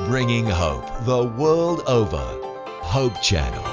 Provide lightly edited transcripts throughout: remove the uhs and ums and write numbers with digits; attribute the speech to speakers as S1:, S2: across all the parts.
S1: bringing hope the world over. Hope Channel.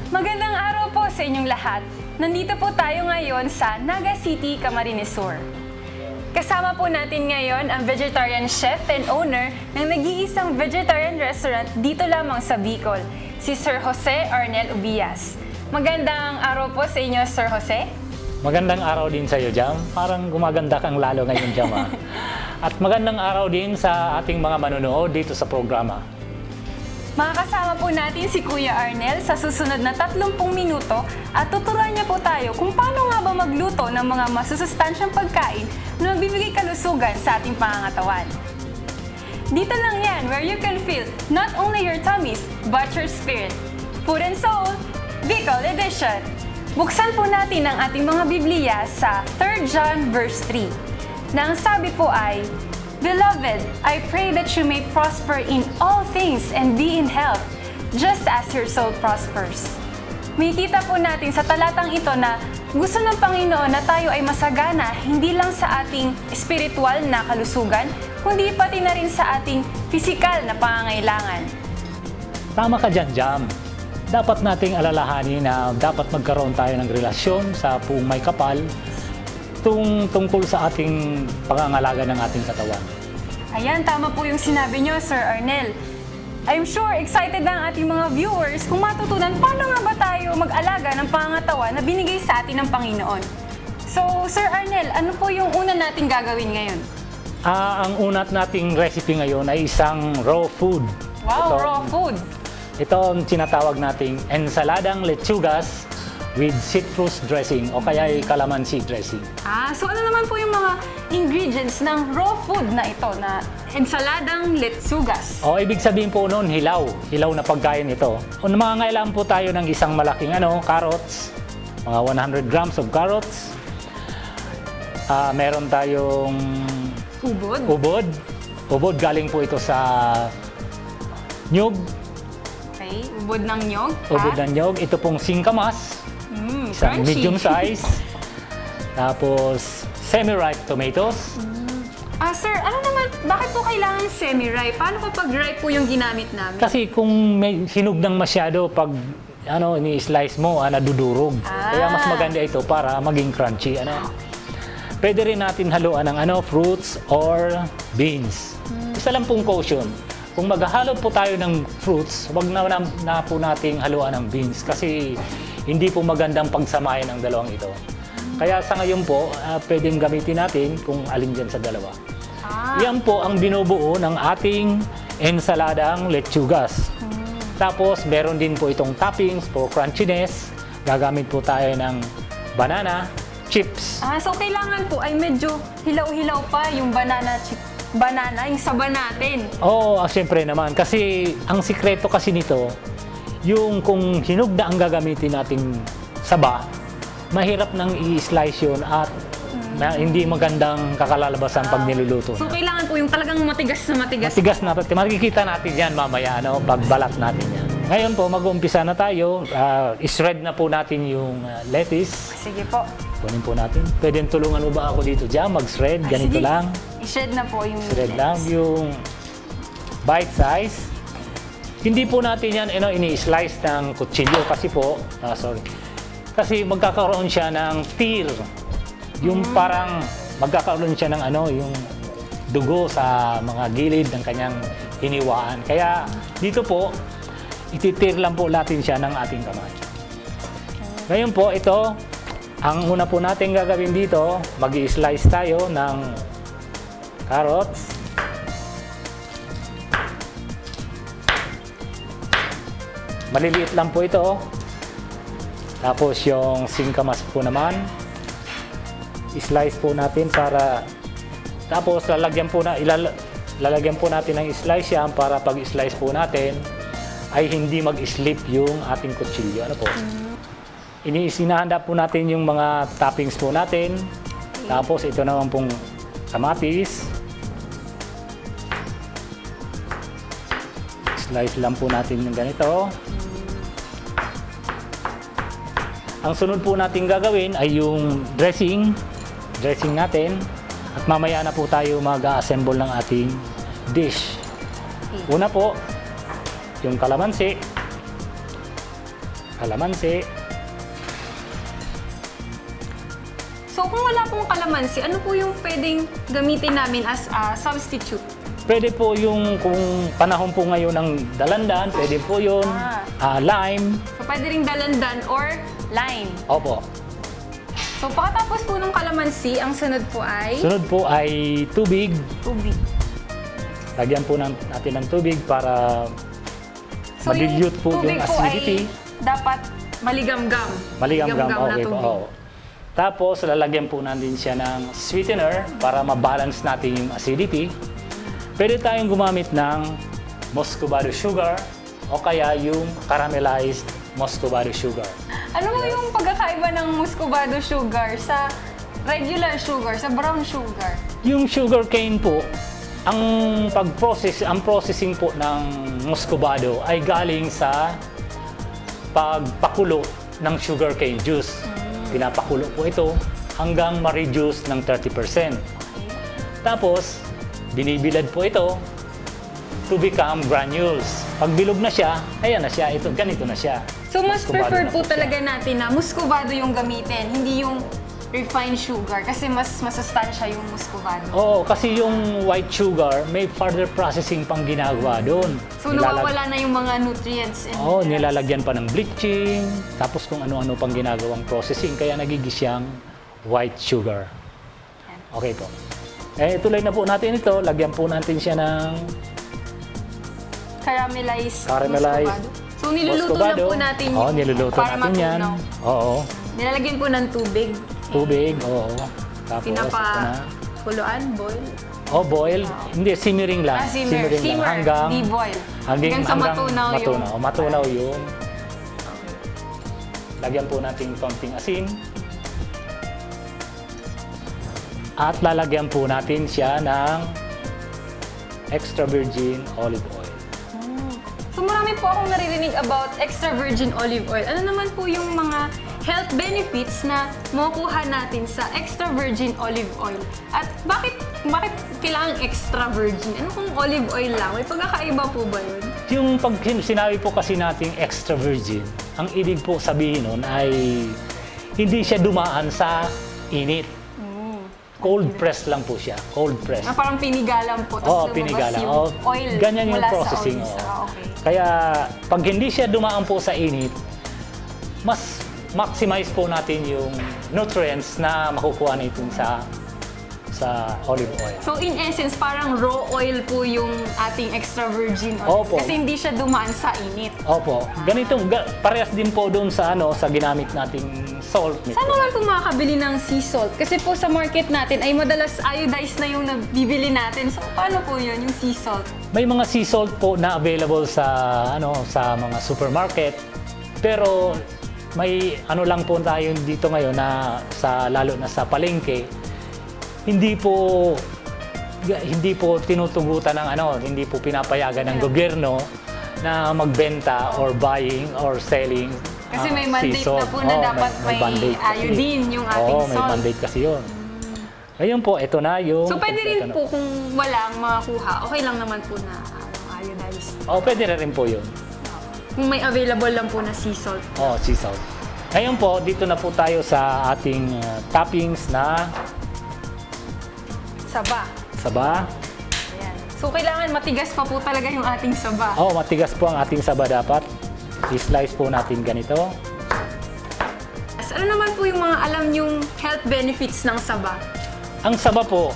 S2: Magandang araw po sa inyong lahat. Nandito po tayo ngayon sa Naga City, Camarines Sur. Kasama po natin ngayon ang vegetarian chef and owner ng nag-iisang vegetarian restaurant dito lamang sa Bicol, si Sir Jose Arnel Ubias. Magandang araw po sa inyo, Sir Jose.
S3: Magandang araw din sa iyo, Jam. Parang gumaganda kang lalo ngayon, Jam. At magandang araw din sa ating mga manonood dito sa programa.
S2: Makakasama po natin si Kuya Arnel sa susunod na 30 minuto at tuturuan niya po tayo kung paano nga ba magluto ng mga masusustansyang pagkain na magbibigay kalusugan sa ating pangangatawan. Dito lang yan where you can feel not only your tummies but your spirit. Food and Soul, Bicol Edition. Buksan po natin ang ating mga Biblia sa 3 John verse 3 na ang sabi po ay, Beloved, I pray that you may prosper in all things and be in health, just as your soul prospers. Makikita po natin sa talatang ito na gusto ng Panginoon na tayo ay masagana hindi lang sa ating espiritual na kalusugan, kundi pati na rin sa ating pisikal na pangangailangan.
S3: Tama ka dyan, Jam. Dapat nating alalahanin na dapat magkaroon tayo ng relasyon sa buong may kapal tungkol sa ating pangangalaga ng ating katawan.
S2: Ayan, tama po yung sinabi nyo, Sir Arnel. I'm sure excited na ang ating mga viewers kung matutunan paano nga ba tayo mag-alaga ng pangangatawan na binigay sa atin ng Panginoon. So, Sir Arnel, ano po yung una nating gagawin ngayon?
S3: Ang unat nating recipe ngayon ay isang raw food.
S2: Wow, raw food!
S3: Ito ang tinatawag nating ensaladang lechugas with citrus dressing o kaya ay calamansi dressing.
S2: So ano naman po yung mga ingredients ng raw food na ito, na ensaladang letsugas?
S3: Ibig sabihin po noon, hilaw na pagkain ito. Mangangailangan po tayo ng isang malaking carrots, mga 100 grams of carrots. Meron tayong ubod, galing po ito sa nyug.
S2: Okay, ubod ng nyog.
S3: Ubod ng nyog. Ito pong singkamas. Isang
S2: Crunchy.
S3: medium size. Tapos, semi-ripe tomatoes.
S2: Sir, ano naman, bakit po kailangan semi-ripe? Paano kapag ripe po yung ginamit namin?
S3: Kasi kung may hinog ng masyado, pag ni-slice mo, nadudurog. Kaya mas maganda ito para maging crunchy. Pwede rin natin haluan ng fruits or beans. Isa lang pong caution. Kung maghahalo po tayo ng fruits, wag na po nating haluan ng beans kasi hindi po magandang pagsamahin ang dalawang ito. Kaya sa ngayon po, pwedeng gamitin natin kung alin dyan sa dalawa. Yan po ang binubuo ng ating ensaladang lechugas. Tapos meron din po itong toppings for crunchiness. Gagamit po tayo ng banana chips.
S2: So kailangan po ay medyo hilaw-hilaw pa yung banana chip. Yung saba natin.
S3: Siyempre naman. Kasi ang sikreto kasi nito, yung kung hinog na ang gagamitin nating saba, mahirap nang i-slice yun at hindi magandang kakalalabasan pag niluluto.
S2: So kailangan po yung talagang matigas na matigas.
S3: Matigas na. Makikita natin yan mamaya, pagbalat natin yan. Ngayon po, mag-uumpisa na tayo. I-shred na po natin yung lettuce.
S2: Sige po.
S3: Kunin po natin. Pwede tulungan mo ba ako dito dyan? Mag-shred. Ganito
S2: sige.
S3: lang.
S2: I-shred na po yung
S3: Shred lang yung bite size. Hindi po natin yan ini-slice ng kutsilyo kasi po, kasi magkakaroon siya ng tear. Yung parang magkakaroon siya ng yung dugo sa mga gilid ng kanyang hiniwaan. Kaya dito po, ititir lang po natin siya ng ating kamay. Ngayon po, ito, ang una po natin gagawin dito, mag-i-slice tayo ng carrots. Maliliit lang po ito. Tapos yung singkamas po naman, i-slice po natin para tapos lalagyan po na lalagyan po natin ng slice yan para pag-slice po natin ay hindi mag-slip yung ating kutsilyo. Ano po? Sinahanda po natin yung mga toppings po natin. Tapos ito naman pong kamatis. Slice lang po natin yung ganito. Ang sunod po natin gagawin ay yung dressing natin. At mamaya na po tayo mag-assemble ng ating dish. Una po, yung kalamansi.
S2: So kung wala pong kalamansi, ano po yung pwedeng gamitin namin as a substitute?
S3: Pwede po yung kung panahon po ngayon ng dalandan, pwede po yun. Lime.
S2: So pwede ring dalandan or lime.
S3: Opo.
S2: So pagkatapos po ng kalamansi, ang sunod po ay
S3: Sunod po ay tubig.
S2: tubig.
S3: Lagyan po natin ng tubig para
S2: So
S3: ma-dilute po
S2: tubig
S3: yung acidity.
S2: ay dapat maligamgam.
S3: Maligamgam,
S2: na
S3: okay po.
S2: tubig.
S3: Oo. Tapos, lalagyan po natin siya ng sweetener para ma-balance natin yung acidity. Pwede tayong gumamit ng muscovado sugar o kaya yung caramelized muscovado sugar.
S2: Ano mo yung pagkakaiba ng muscovado sugar sa regular sugar, sa brown sugar?
S3: Yung sugar cane po, ang processing po ng muscovado ay galing sa pagpakulo ng sugar cane juice. Pinapakulo po ito hanggang ma-reduce ng 30%. Tapos, binibilad po ito to become granules. Pag bilog na siya, ayan na siya. Ito, ganito na siya.
S2: So mas
S3: Muscovado
S2: preferred
S3: na
S2: po
S3: siya.
S2: talaga natin na muscovado yung gamitin, hindi yung refined sugar kasi mas masustansya yung muscovado.
S3: Oo, kasi yung white sugar, may further processing pang ginagawa doon.
S2: So nawawala na yung mga nutrients and
S3: Oo,
S2: minerals.
S3: nilalagyan pa ng bleaching, tapos kung ano-ano pang ginagawang processing, kaya nagiging siyang white sugar. Okay po. Tuloy na po natin ito. Lagyan po natin siya ng
S2: Caramelized
S3: caramelized
S2: muscovado. So niluluto
S3: muscovado.
S2: lang po natin
S3: Oo, niluluto
S2: para
S3: natin yan.
S2: matunaw.
S3: Oo,
S2: Nilalagyan po ng tubig.
S3: tubig, oo. Tapos, ito na.
S2: Pinapakuluan, boil.
S3: Oh, boil. Hindi, simmering lang.
S2: Simmer,
S3: lang. Hanggang,
S2: di boil. Hanggang sa matunaw yung...
S3: Matunaw yung... Lagyan po natin konting asin. At lalagyan po natin siya ng extra virgin olive oil.
S2: So marami po akong naririnig about extra virgin olive oil. Ano naman po yung mga health benefits na makukuha natin sa extra virgin olive oil? At bakit kailangan extra virgin? Ano kung olive oil lang? May pagkakaiba po ba yun?
S3: Yung pag sinabi po kasi nating extra virgin, ang ibig po sabihin nun ay hindi siya dumaan sa init. Cold press lang po siya. Cold press.
S2: Na parang pinigalan po.
S3: Oo,
S2: Tapos lumabas
S3: pinigalan.
S2: yung
S3: Oo,
S2: oil
S3: ganyan yung
S2: mula
S3: processing.
S2: Sa oil.
S3: Oo.
S2: Okay.
S3: Kaya pag hindi siya dumaan po sa init, mas maximize po natin yung nutrients na makukuha natin sa olive oil.
S2: So in essence, parang raw oil po yung ating extra virgin oil.
S3: Opo.
S2: Kasi hindi siya dumaan sa init.
S3: Opo. Ganitong parehas din po doon sa sa ginamit nating salt.
S2: Saan naman po makakabili ng sea salt? Kasi po sa market natin ay madalas iodized na yung nabibili natin. So paano po yun, yung sea salt?
S3: May mga sea salt po na available sa sa mga supermarket. Pero may lang po tayo dito ngayon na lalo na sa palengke, hindi po tinutugutan ng hindi po pinapayagan ng gobyerno na magbenta or buying or selling.
S2: Kasi may
S3: sea
S2: mandate
S3: salt.
S2: na po na dapat may
S3: mandate kasi.
S2: iodine yung ating
S3: Oo, may
S2: salt.
S3: mandate kasi yun. Ngayon po, ito na yung...
S2: So pwede rin
S3: kompleto na.
S2: po kung walang makakuha, okay lang naman po na iodized.
S3: Pwede na rin po yun.
S2: Kung may available lang po na sea salt.
S3: Sea salt. Ngayon po, dito na po tayo sa ating toppings na
S2: Saba.
S3: saba.
S2: Ayan. So kailangan matigas pa po talaga yung ating saba.
S3: Matigas po ang ating saba dapat. I-slice po natin ganito.
S2: Ano naman po yung mga alam yung health benefits ng saba?
S3: Ang saba po,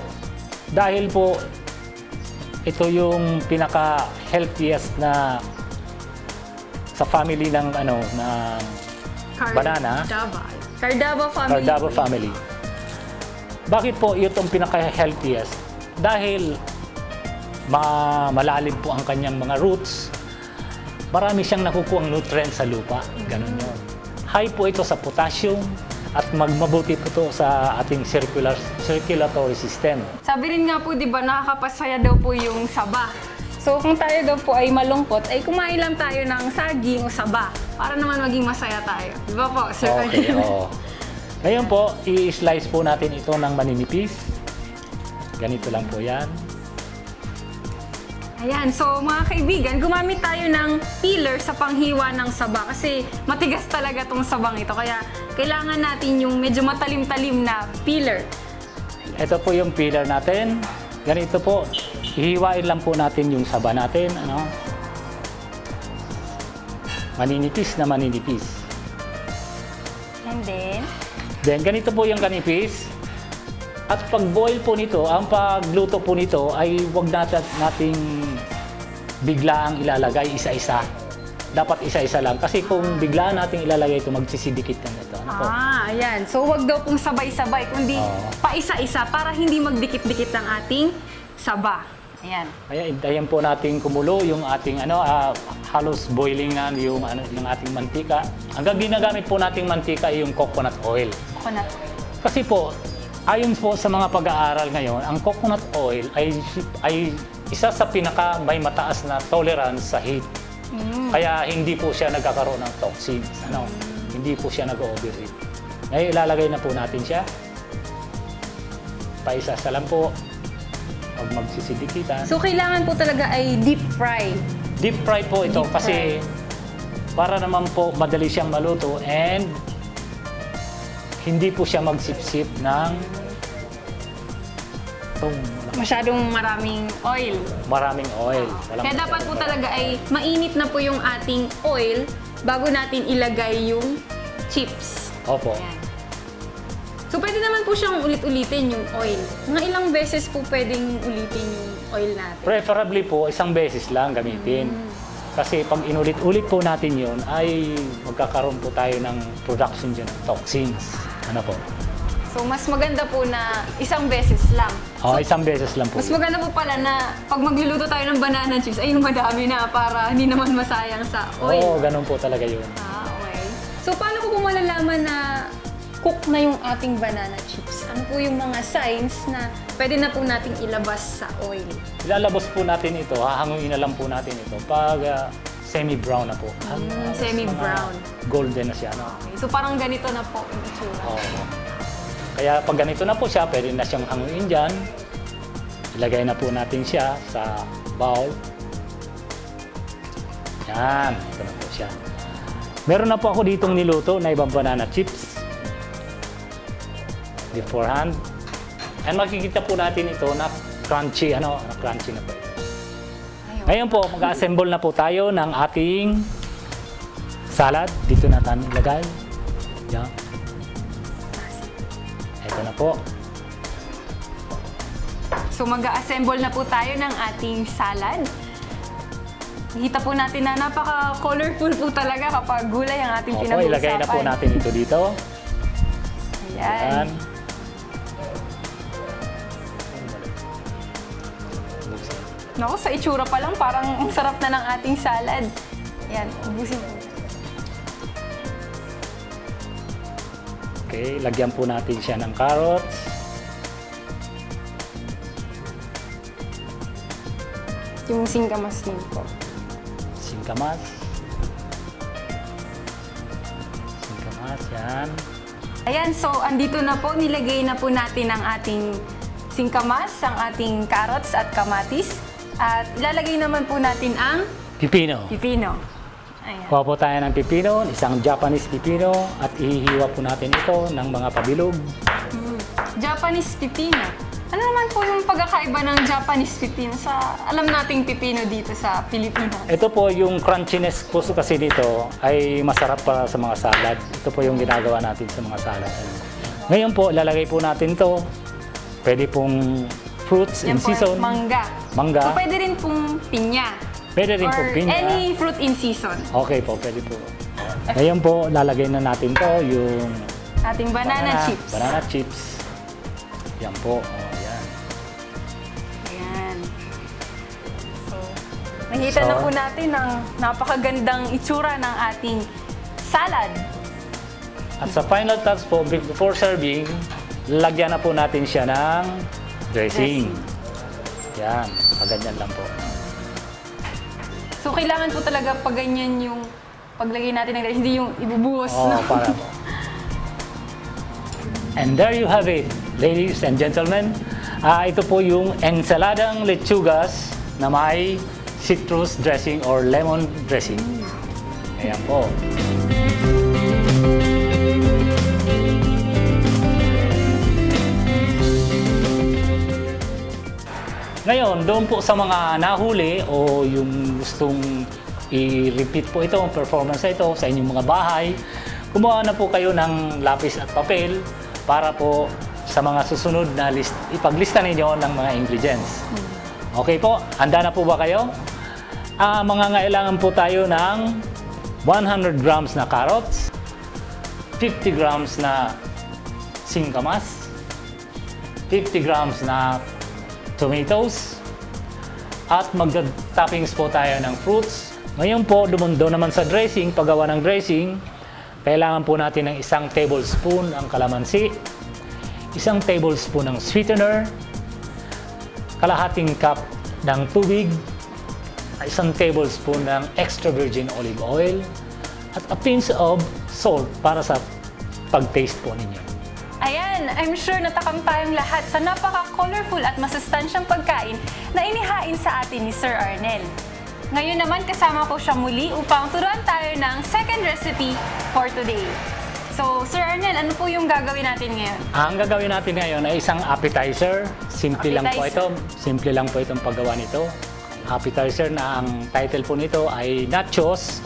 S3: dahil po ito yung pinaka-healthiest na sa family ng na banana.
S2: Cardava family.
S3: Cardava family. Bakit po itong pinaka-healthiest? Dahil malalim po ang kanyang mga roots, marami siyang nakukuhang nutrients sa lupa. Ganun yun. High po ito sa potassium at mabuti po ito sa ating circulatory system.
S2: Sabi rin nga po, di ba, nakakapasaya daw po yung saba. So kung tayo daw po ay malungkot, ay kumain lang tayo ng saging o saba para naman maging masaya tayo. Di ba po, Sir
S3: Okay,
S2: Arnel?
S3: oo. Ngayon po, i-slice po natin ito ng maninipis. Ganito lang po yan.
S2: Ayan, so mga kaibigan, gumamit tayo ng peeler sa panghiwa ng saba kasi matigas talaga tong sabang ito. Kaya kailangan natin yung medyo matalim-talim na peeler.
S3: Ito po yung peeler natin. Ganito po, ihiwain lang po natin yung saba natin. Ano? Maninipis na maninipis.
S2: And
S3: Then, ganito po yung kanipis. At pag-boil po nito, ang pagluto po nito ay huwag nating biglaang ilalagay isa-isa. Dapat isa-isa lang. Kasi kung biglaan nating ilalagay ito, magsisidikit na ito. Ano po?
S2: ayan. So wag daw pong sabay-sabay, kundi
S3: Oo.
S2: paisa-isa para hindi magdikit-dikit ang ating saba. Ayan.
S3: Kaya intayin po natin kumulo yung ating halos boiling na yung ating mantika. Hanggang ginagamit po nating mantika ay yung coconut oil.
S2: Coconut.
S3: Kasi po, ayon po sa mga pag-aaral ngayon, ang coconut oil ay isa sa pinaka may mataas na tolerance sa heat. Kaya hindi po siya nagkakaroon ng toxins. Hindi po siya nag-overheat. Ngayon ilalagay na po natin siya. Paisa-isa lang po. Pag magsisidikitan.
S2: So kailangan po talaga ay deep fry.
S3: Deep fry po ito
S2: Deep
S3: kasi para naman po madali siyang maluto and hindi po siya magsipsip ng
S2: Masyadong maraming oil.
S3: maraming oil. Walang
S2: Kaya dapat po
S3: masyadong
S2: talaga ay mainit na po yung ating oil bago natin ilagay yung chips.
S3: Opo.
S2: Ayan. So pwede naman po siyang ulit-ulitin yung oil. Mga ilang beses po pwedeng ulitin yung oil natin.
S3: Preferably po, isang beses lang gamitin. Kasi pag inulit-ulit po natin yun, ay magkakaroon po tayo ng production dyan ng toxins. Ano po?
S2: So mas maganda po na isang beses lang. So,
S3: Isang beses lang po.
S2: mas maganda po pala na pag magluluto tayo ng banana chips, ay yung madami na para hindi naman masayang sa oil.
S3: Oo, ganun po talaga yun.
S2: Okay. So paano ko po malalaman na cook na yung ating banana chips? Ano po yung mga signs na pwede na po nating ilabas sa oil?
S3: Ilalabas po natin ito, hahanguin na lang po natin ito pag semi-brown na po.
S2: Semi-brown.
S3: Golden na siya. No?
S2: Okay. So parang ganito na po yung itsura.
S3: Oo. Kaya pag ganito na po siya, pwede na siyang hanguin dyan. Ilagay na po natin siya sa bowl. Yan, ito na po siya. Meron na po ako ditong niluto na ibang banana chips. Beforehand. And makikita po natin ito na crunchy, na crunchy na po.
S2: Ayun.
S3: Ngayon po, mag-assemble na po tayo ng ating salad. Dito natin ilagay. Yan. Ito na po.
S2: So mag-assemble na po tayo ng ating salad. Nakita po natin na napaka-colorful po talaga kapag gulay ang ating
S3: Opo,
S2: pinag-uusapan.
S3: ilagay na po natin ito dito.
S2: Ayan.
S3: Yan.
S2: Naku, sa itsura pa lang, parang ang sarap na ng ating salad. Ayan, ubusin po.
S3: Okay, lagyan po natin siya ng carrots.
S2: Yung singkamas din po.
S3: Singkamas. Singkamas, yan.
S2: Ayan, so andito na po, nilagay na po natin ang ating singkamas, ang ating carrots at kamatis. At ilalagay naman po natin ang
S3: Pipino.
S2: pipino. Ayan.
S3: Kuha po tayo ng pipino, isang Japanese pipino, at ihihiwa po natin ito ng mga pabilog.
S2: Japanese pipino. Ano naman po yung pagkakaiba ng Japanese pipino sa alam nating pipino dito sa Pilipinas?
S3: Ito po yung crunchiness po kasi dito ay masarap para sa mga salad. Ito po yung ginagawa natin sa mga salad. Ngayon po, lalagay po natin to. Pwede pong fruits in
S2: Yan po,
S3: season.
S2: mangga.
S3: Mangga.
S2: So pwede rin pong pinya.
S3: Pwede rin
S2: Or
S3: po pinya.
S2: any fruit in season.
S3: Okay po, pwede po. Ngayon po, lalagay na natin to yung
S2: Ating banana chips.
S3: Banana chips. Yan po. Oh, yan.
S2: Ayan. Nakita
S3: So,
S2: na po natin ang napakagandang itsura ng ating salad.
S3: At sa final touch po, before serving, lagyan na po natin siya ng dressing. Yan, paganyan lang po.
S2: So, kailangan po talaga pag ganyan yung paglagay natin ng hindi yung ibubuhos.
S3: Oh,
S2: No?
S3: para po. And there you have it, ladies and gentlemen. Ito po yung ensaladang lechugas na may citrus dressing or lemon dressing. Ayan po. Ngayon, doon po sa mga nahuli o yung gustong i-repeat po ito, ang performance na ito sa inyong mga bahay, kumuha na po kayo ng lapis at papel para po sa mga susunod na ipaglista ninyo ng mga ingredients. Okay po, handa na po ba kayo? Mga ngailangan po tayo ng 100 grams na carrots, 50 grams na singkamas, 50 grams na tomatoes, at mag-toppings po tayo ng fruits. Ngayon po, dumundo naman sa dressing, paggawa ng dressing, kailangan po natin ng 1 tablespoon ang kalamansi, 1 tablespoon ng sweetener, kalahating cup ng tubig, 1 tablespoon ng extra virgin olive oil, at a pinch of salt para sa pag-taste po ninyo.
S2: Ayan, I'm sure natakam tayong lahat sa napaka-colorful at masustansyang pagkain na inihain sa atin ni Sir Arnel. Ngayon naman kasama ko siya muli upang turuan tayo ng second recipe for today. So, Sir Arnel, ano po yung gagawin natin ngayon?
S3: Ang gagawin natin ngayon ay isang appetizer. Simple lang po ito.
S2: Appetizer.
S3: Simple lang po itong paggawa nito. Appetizer na ang title po nito ay nachos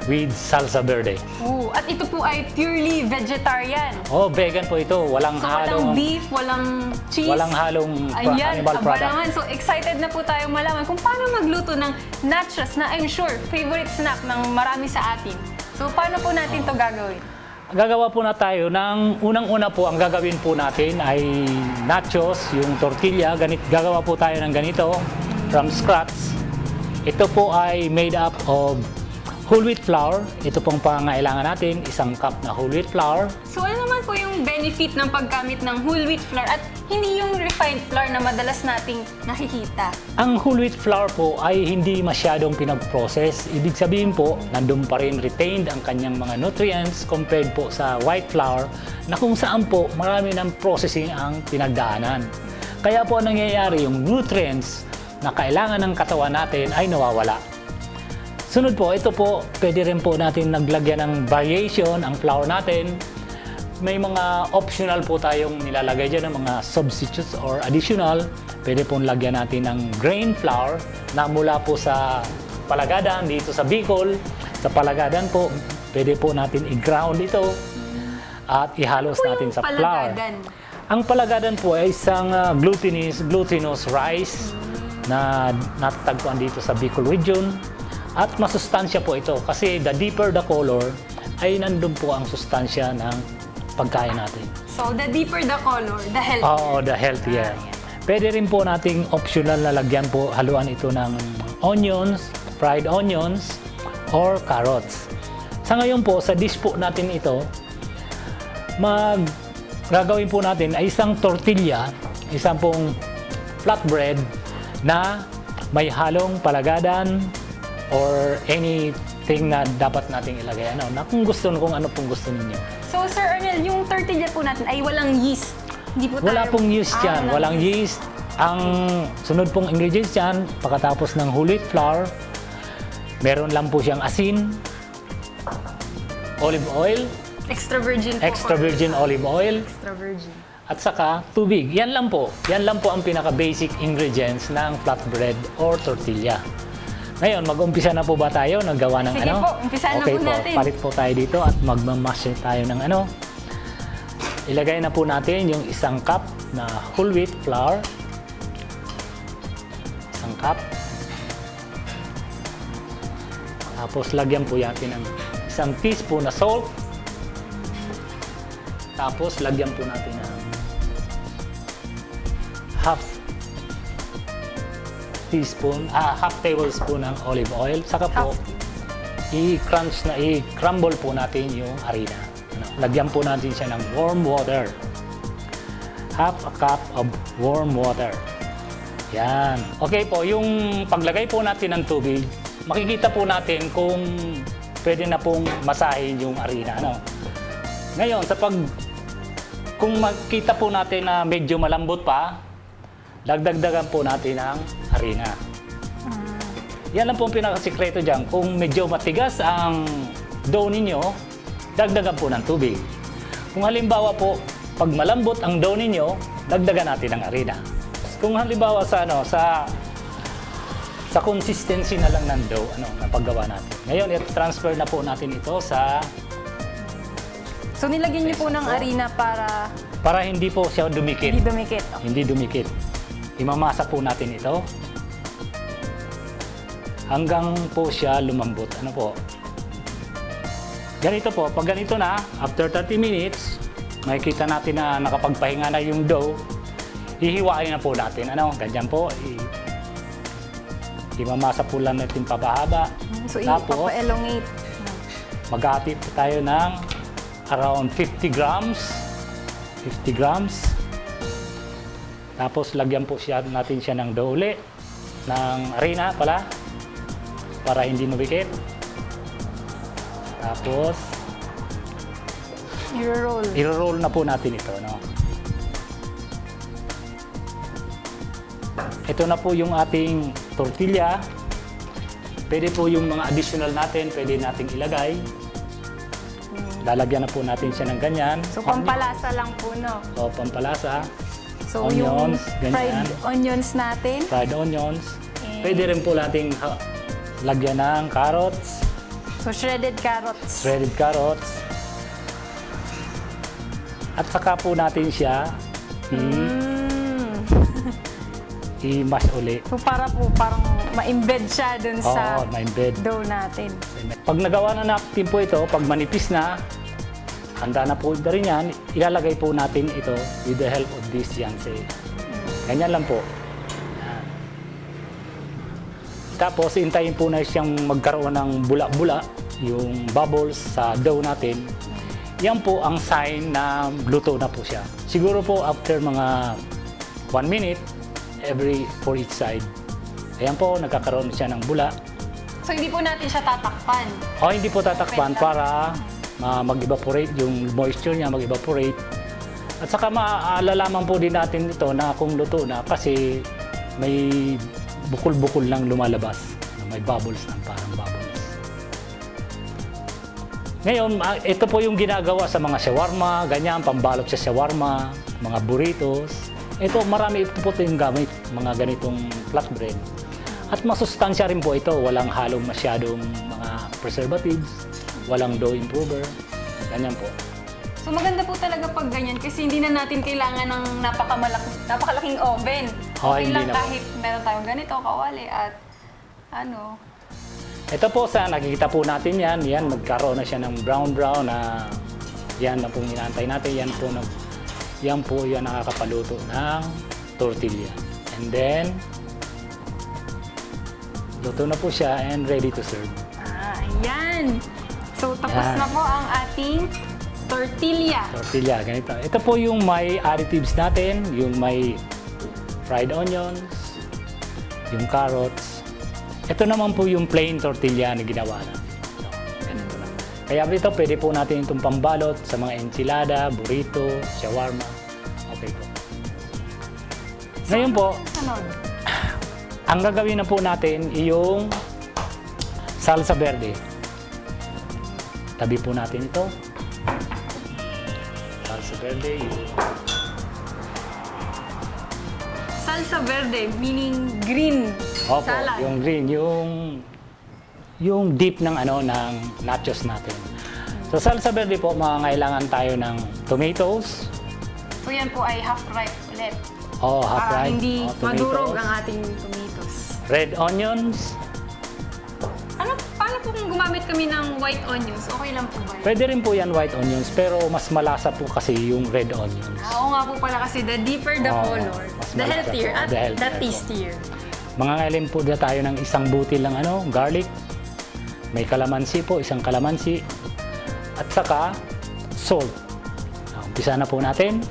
S3: with salsa verde.
S2: Ooh, at ito po ay purely vegetarian.
S3: Oh, vegan po ito. Walang
S2: So,
S3: halong
S2: walang beef, walang cheese.
S3: walang halong
S2: Ayan,
S3: animal
S2: aba
S3: product.
S2: naman. So, excited na po tayo malaman kung paano magluto ng nachos na I'm sure favorite snack ng marami sa atin. So, paano po natin to gagawin?
S3: Gagawa po na tayo ng unang-una po, ang gagawin po natin ay nachos, yung tortilla. Gagawa po tayo ng ganito from scratch. Ito po ay made up of whole wheat flour. Ito pong pangangailangan natin, 1 cup na whole wheat flour.
S2: So, ano naman po yung benefit ng paggamit ng whole wheat flour at hindi yung refined flour na madalas nating nakikita?
S3: Ang whole wheat flour po ay hindi masyadong pinag-process. Ibig sabihin po, nandun pa rin retained ang kanyang mga nutrients compared po sa white flour na kung saan po marami ng processing ang pinagdaanan. Kaya po nangyayari yung nutrients na kailangan ng katawan natin ay nawawala. Sunod po, ito po, pwede rin po natin naglagyan ng variation ang flour natin. May mga optional po tayong nilalagay dyan ng mga substitutes or additional. Pwede pong lagyan natin ng grain flour na mula po sa Palagadan, dito sa Bicol. Sa Palagadan po, pwede po natin i-ground ito at ihalos natin sa flour.
S2: Palagadan?
S3: Ang Palagadan po ay isang glutinous rice na natatagpuan dito sa Bicol region. At masustansya po ito kasi the deeper the color ay nandun po ang sustansya ng pagkain natin.
S2: So, the deeper the color, the healthier.
S3: Oo, the healthier. Pwede rin po nating optional na lagyan po, haluan ito ng onions, fried onions, or carrots. Sa ngayon po, sa dish po natin ito, gagawin po natin ay isang tortilla, isang pong flatbread na may halong palagadan, or anything na dapat nating ilagay. Na kung ano pong gusto ninyo.
S2: So, Sir Arnel, yung tortilla po natin ay walang yeast. Hindi po
S3: Wala
S2: tayo...
S3: pong yeast yan. Walang yeast. Ang sunod pong ingredients yan, pagkatapos ng whole wheat flour, meron lang po siyang asin, olive oil,
S2: Extra virgin po.
S3: extra virgin olive oil,
S2: Extra virgin.
S3: at saka tubig. Yan lang po. Yan lang po ang pinaka-basic ingredients ng flatbread or tortilla. Ngayon, mag-umpisa na po ba tayo? Naggawa ng
S2: Sige
S3: ano?
S2: po, umpisahan na
S3: okay
S2: po natin.
S3: Palit po tayo dito at magmamash tayo ng ano. Ilagay na po natin yung 1 cup na whole wheat flour. 1 cup. Tapos lagyan po natin ng 1 teaspoon na salt. Tapos lagyan po natin ng half half tablespoon ng olive oil. Saka po, i-crumble po natin yung harina. Lagyan po natin siya ng warm water. Half a cup of warm water. Yan. Okay po, yung paglagay po natin ng tubig, makikita po natin kung pwede na pong masahin yung harina. Ngayon, kung makita po natin na medyo malambot pa, dagdagan po natin ng harina. Yan lang po ang pinakasikreto dyan. Kung medyo matigas ang dough ninyo, dagdagan po ng tubig. Kung halimbawa po, pag malambot ang dough ninyo, dagdagan natin ng harina. Kung halimbawa sa consistency na lang ng dough, na paggawa natin. Ngayon, i-transfer na po natin ito sa...
S2: So nilagyan niyo po ng harina
S3: Para hindi po siya dumikit.
S2: hindi dumikit.
S3: Hindi dumikit. Imamasa po natin ito hanggang po siya lumambot. Ano po? Ganito po. Pag ganito na, after 30 minutes, makikita natin na nakapagpahinga na yung dough. Hihiwain na po natin. Ganyan po. Imamasa po lang natin pabahaba.
S2: So
S3: Tapos,
S2: ipapa-elongate.
S3: maghati po tayo ng around 50 grams. 50 grams. Tapos lagyan po natin siya ng dough ulit, ng harina pala, para hindi mabikit. Tapos, i-roll na po natin ito. Ito na po yung ating tortilla. Pwede po yung mga additional natin, pwede nating ilagay. Lalagyan na po natin siya ng ganyan.
S2: So pampalasa lang po, no?
S3: O, pampalasa.
S2: So
S3: Onions,
S2: yung
S3: ganyan.
S2: fried onions natin.
S3: Fried onions. Pwede rin po nating lagyan ng carrots.
S2: So shredded carrots.
S3: Shredded carrots. At saka po natin siya i-mash uli.
S2: So para po parang ma-embed siya dun sa
S3: ma-embed.
S2: dough natin.
S3: Pag nagawa na natin po ito, pag manipis na, handa na po rin yan, ilalagay po natin ito with the help of this yanse. Ganyan lang po. Yan. Tapos, hintayin po na siyang magkaroon ng bula-bula, yung bubbles sa dough natin. Yan po ang sign na luto na po siya. Siguro po after mga 1 minute, for each side. Ayan po, nagkakaroon siya ng bula.
S2: So hindi po natin siya tatakpan.
S3: Hindi po tatakpan para mag-evaporate, yung moisture niya mag-evaporate. At saka maalalaman po din natin ito na kung luto na kasi may bukol-bukol lang lumalabas. May bubbles lang, parang bubbles. Ngayon, ito po yung ginagawa sa mga shawarma, ganyan, pambalot sa shawarma, mga burritos. Ito, marami ito po yung gamit, mga ganitong flatbread. At masustansya rin po ito, walang halong masyadong mga preservatives, walang dough improver, ganyan po.
S2: So maganda po talaga pag ganyan kasi hindi na natin kailangan ng napakalaking oven. Okay lang kahit meron tayong ganito, kawali at
S3: Ito po nakikita po natin yan magkaroon na siya ng brown na yan na pong inaantay natin, yan po yung nakakapaluto ng tortilla. And then, luto na po siya and ready to serve.
S2: Ayan! So, tapos na po ang ating tortilla.
S3: Tortilla, ganito. Ito po yung may additives natin, yung may fried onions, yung carrots. Ito naman po yung plain tortilla na ginawa natin. Ganito lang. Kaya dito, pwede po natin itong pambalot sa mga enchilada, burrito, shawarma. Okay po. Ngayon po, ang gagawin na po natin yung salsa verde. Tabi po natin ito. Salsa verde.
S2: Salsa verde, meaning green salad.
S3: Yung green, yung dip ng ng nachos natin. So salsa verde po, makakailangan tayo ng tomatoes.
S2: So yan po ay half ripe ulit.
S3: Half
S2: Para
S3: ripe.
S2: hindi
S3: Tomatoes.
S2: madurog ang ating tomatoes.
S3: Red onions.
S2: Paano po kung gumamit kami ng white onions? Okay lang po ba yun?
S3: Pwede rin po yan white onions, pero mas malasa po kasi yung red onions.
S2: Oo nga po pala kasi the deeper the color,
S3: mas
S2: the
S3: malasa
S2: healthier
S3: po.
S2: at
S3: The healthier
S2: the
S3: po.
S2: tastier.
S3: Mangangailangan po na tayo ng isang butil ng garlic. May kalamansi po, isang kalamansi. At saka salt. Umpisa na po natin.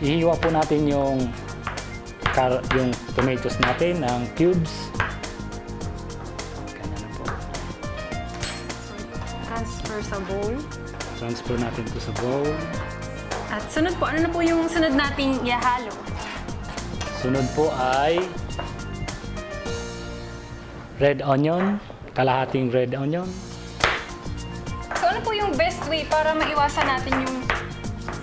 S3: Ihiwa po natin yung tomatoes natin ng cubes. Ganyan na po.
S2: Transfer sa bowl.
S3: Transfer natin to sa bowl.
S2: At sunod po, ano na po yung sunod nating ihalo?
S3: Sunod po ay red onion, kalahating red onion.
S2: So ano po yung best way para maiwasan natin yung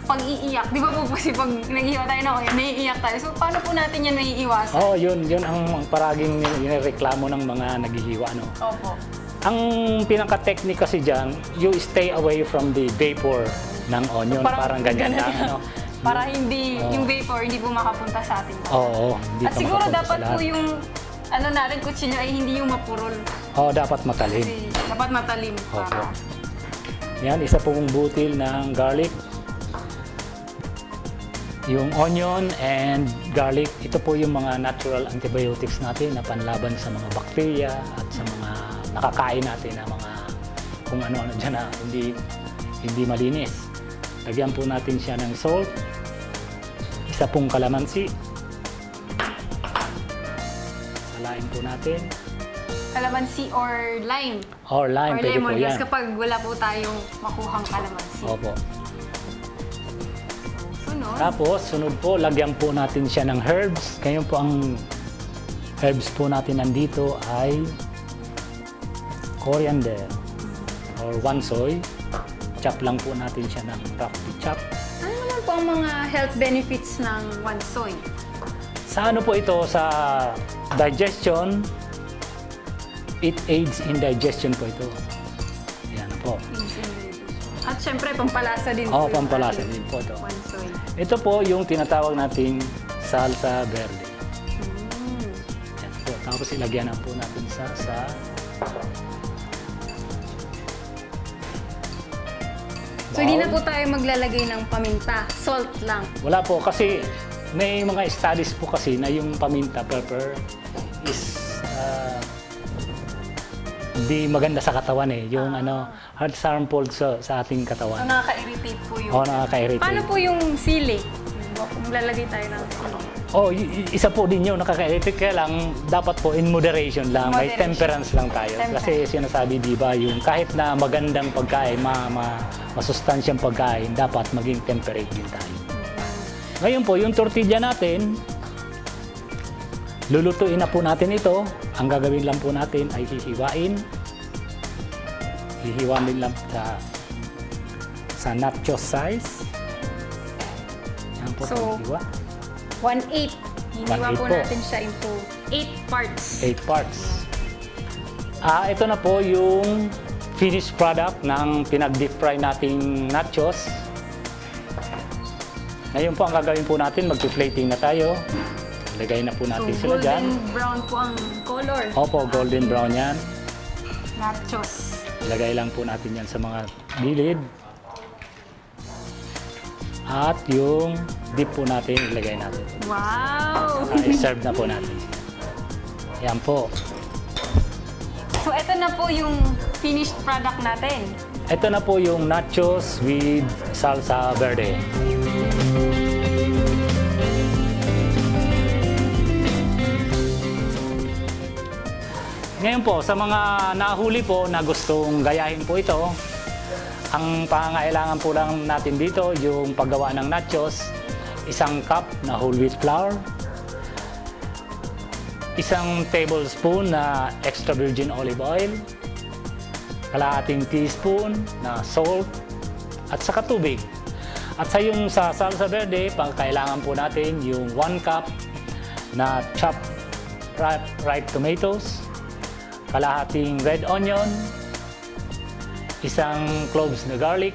S2: pag-iiyak? Di ba po kasi pag nag-iiyak tayo na naiiyak tayo. So paano po natin yan maiiwasan?
S3: Oo, yun ang paraging nireklamo ng mga naghihiwa.
S2: Opo.
S3: Ang pinaka-technique kasi dyan, you stay away from the vapor ng onion. Parang ganyan lang.
S2: Para hindi, yung vapor, hindi po makapunta sa atin.
S3: Oo, hindi
S2: At
S3: ka
S2: siguro
S3: makapunta
S2: dapat
S3: sa lahat.
S2: po yung natin kutsilyo ay hindi yung mapurol.
S3: Oo, dapat matalim.
S2: Kasi dapat matalim.
S3: Opo. Yan, isa pong butil ng garlic. Yung onion and garlic, ito po yung mga natural antibiotics natin na panlaban sa mga bakterya at sa mga nakakain natin na mga kung ano-ano dyan na hindi malinis. Lagyan po natin siya ng salt. Isa pong kalamansi. Salain po natin.
S2: Kalamansi or lime.
S3: Or lime,
S2: Or
S3: pwede po yan.
S2: lemongrass kapag wala po tayong makuhang kalamansi.
S3: Opo.
S2: Sunod.
S3: Tapos, sunod po, lagyan po natin siya ng herbs. Ngayon po ang herbs po natin nandito ay coriander or wansoy. Chop lang po natin siya ng roughly chop.
S2: Ano naman po ang mga health benefits ng wansoy?
S3: Sa ano po ito? Sa digestion, it aids in digestion po ito. Yan po.
S2: At syempre, pampalasa din
S3: Oo,
S2: yung
S3: pampalasa
S2: ating
S3: din po ito.
S2: wansoy.
S3: Ito po yung tinatawag nating salsa verde. Yan po. Tapos ilagyan na po natin sa
S2: So, hindi na po tayo maglalagay ng paminta. Salt lang.
S3: Wala po kasi may mga studies po kasi na yung paminta, pepper is di maganda sa katawan eh. Yung heart harmful sa ating
S2: So,
S3: katawan.
S2: nakaka-irritate po yung...
S3: Oo, nakaka-irritate.
S2: Paano po yung sili? Kung lalagay tayo ng sili.
S3: Oh, isa po din yun, nakaka-irritate. Kaya lang, dapat po in moderation lang. May
S2: Moderation.
S3: temperance lang tayo. Kasi sinasabi, di ba, yung kahit na magandang pagkain, masustansyang pagkain, dapat maging temperate din tayo. Ngayon po, yung tortilla natin, lulutuin na po natin ito. Ang gagawin lang po natin ay hihiwain. Hihiwain lang sa nachos size. Yan po,
S2: So,
S3: hiwa.
S2: 1/8. Hiniwa
S3: 1/8
S2: po
S3: po.
S2: natin siya into 8 parts.
S3: 8 parts. Ito na po yung finished product ng pinag-deep fry nating nachos. Ngayon po, ang gagawin po natin, mag-plating na tayo. Lagay na po
S2: So,
S3: natin sila dyan.
S2: golden brown po ang color.
S3: Opo, golden brown yan.
S2: Nachos.
S3: Lagay lang po natin yan sa mga gilid. At yung dip po natin, ilagay natin.
S2: Wow!
S3: I-serve na po natin. Yan po.
S2: So, ito na po yung finished product natin.
S3: Ito na po yung nachos with salsa verde. Ngayon po, sa mga nahuli po na gustong gayahin po ito, ang pangangailangan po lang natin dito, yung paggawa ng nachos, isang cup na whole wheat flour, isang tablespoon na extra virgin olive oil, kalahating teaspoon na salt, at saka tubig. At sa salsa verde, kailangan po natin yung 1 cup na chopped ripe tomatoes, kalahating red onion, isang cloves na garlic,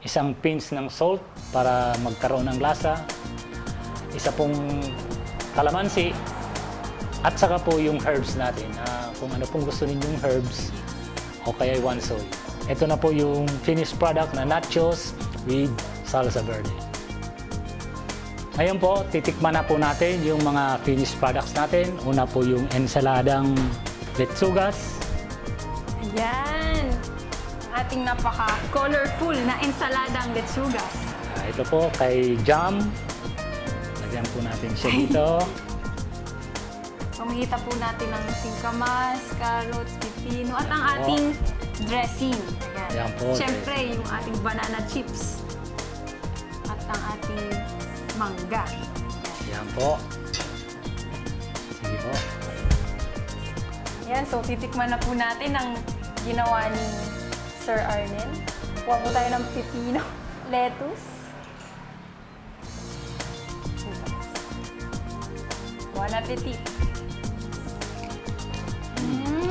S3: isang pinch ng salt para magkaroon ng lasa, isa pong kalamansi, at saka po yung herbs natin. Kung ano pong gusto ninyong herbs o kaya wansoy. Ito na po yung finished product na nachos with salsa verde. Ngayon po, titikman na po natin yung mga finished products natin. Una po yung ensaladang letsugas.
S2: Ayan. Ang ating napaka-colorful na ensaladang letsugas.
S3: Ito po kay jam. Lagyan po natin siya dito.
S2: Pamihita po natin ang singkamas, carrots, pipino, at ang ating dressing. Ayan.
S3: Ayan po.
S2: Siyempre, yung ating banana chips. At ang ating mangga.
S3: Yan po. Sige po.
S2: Ayan, so titikman na po natin ang ginawa ni Sir Arnel. Kuha po tayo ng pipino, lettuce. Bon appetit!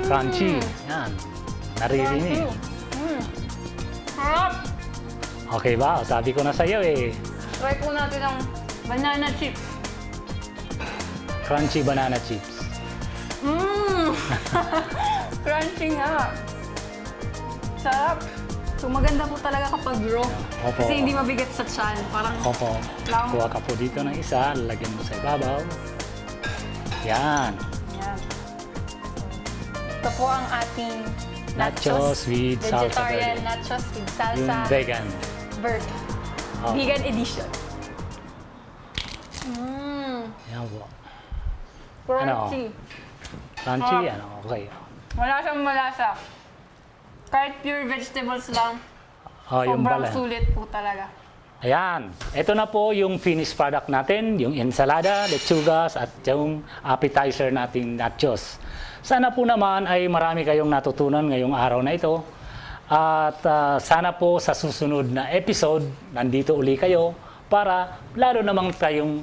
S3: Crunchy. Yan. Naririnig.
S2: Harap!
S3: Okay ba? Sabi ko na sa iyo eh.
S2: Try po natin ang banana chips.
S3: Crunchy banana chips.
S2: Crunchy nga. Sarap. So maganda po talaga kapag raw.
S3: Opo.
S2: Kasi hindi mabigat sa tiyan. Parang
S3: Opo.
S2: lang.
S3: Kuha ka po dito ng isa. Lagyan mo sa ibabaw. Yan.
S2: Yan. Ito po ang ating
S3: Nachos with salsa
S2: vegetarian
S3: verde.
S2: nachos with
S3: Yung
S2: salsa
S3: vegan.
S2: verde.
S3: Oh.
S2: Vegan edition.
S3: Yan po.
S2: Crunchy.
S3: Crunchy.
S2: Ah.
S3: Okay.
S2: Malasang malasa. Kahit pure vegetables lang,
S3: Oh, yung
S2: sobrang
S3: bala.
S2: sulit po talaga.
S3: Ayan. Ito na po yung finished product natin. Yung ensalada, lechugas, at yung appetizer nating nachos. Sana po naman ay marami kayong natutunan ngayong araw na ito. At sana po sa susunod na episode, nandito uli kayo para lalo namang kayong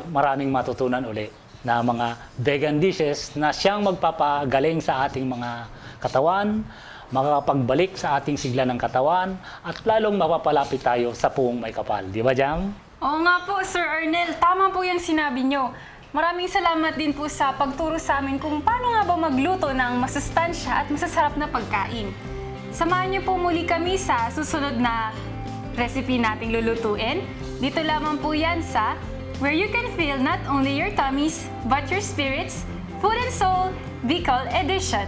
S3: maraming matutunan uli na mga vegan dishes na siyang magpapagaling sa ating mga katawan, makakapagbalik sa ating sigla ng katawan, at lalong mapapalapit tayo sa puong may kapal. Di ba, Jam?
S2: Oo nga po, Sir Arnel. Tama po yung sinabi nyo. Maraming salamat din po sa pagturo sa amin kung paano nga ba magluto ng masustansya at masasarap na pagkain. Samahan niyo po muli kami sa susunod na recipe nating lulutuin. Dito lamang po yan sa where you can feel not only your tummies, but your spirits, Food and Soul, Bicol Edition.